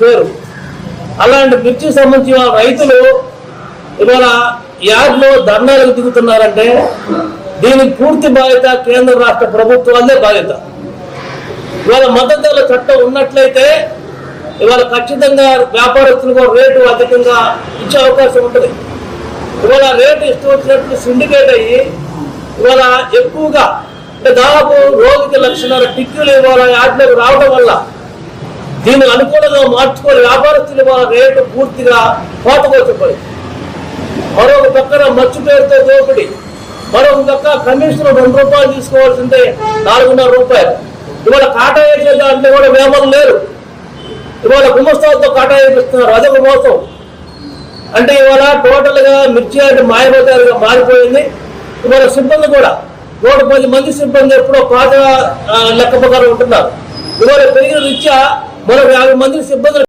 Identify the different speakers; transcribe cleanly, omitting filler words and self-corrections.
Speaker 1: పేరు. అలాంటి మిర్చి సంబంధించిన రైతులు ఇవాళ యార్డ్లో ధర్నాలకు దిగుతున్నారంటే దీనికి పూర్తి బాధ్యత కేంద్ర రాష్ట్ర ప్రభుత్వాలదే బాధ్యత. ఇవాళ మద్దతు ధరల చట్టం ఉన్నట్లయితే ఇవాళ ఖచ్చితంగా వ్యాపారస్తులకు రేటు అధికంగా ఇచ్చే అవకాశం ఉంటుంది. ఇవాళ రేటు ఇష్టం వచ్చినట్లు సిండికేట్ అయ్యి ఇవాళ ఎక్కువగా అంటే దాదాపు రోజుకి 1,00,000 టిక్కీలు ఇవాళ యార్డ్లోకి రావడం వల్ల దీన్ని అనుకూలంగా మార్చుకొని వ్యాపారస్తులు ఇవాళ రేటు పూర్తిగా కోతకొచ్చిపోయింది. మరొక పక్కన మచ్చు పేరుతో దోపిడి, మరొక పక్క కమిషన్ 2 రూపాయలు తీసుకోవాల్సిందే 4.5 రూపాయలు. ఇవాళ కాటా వేసే దాంట్లో కూడా వేమలు లేరు. ఇవాళ గుమస్తాలతో కాటా వేపిస్తున్నారు, అదొక మోసం. అంటే ఇవాళ టోటల్ గా మిర్చి అంటే మాయబజారుగా మారిపోయింది. ఇవాళ సిబ్బంది కూడా 110 మంది సిబ్బంది ఎప్పుడో పాత లెక్క ప్రకారం ఉంటున్నారు. ఇవాళ పెరిగిన రీత్యా మరో 50 మంది సిబ్బంది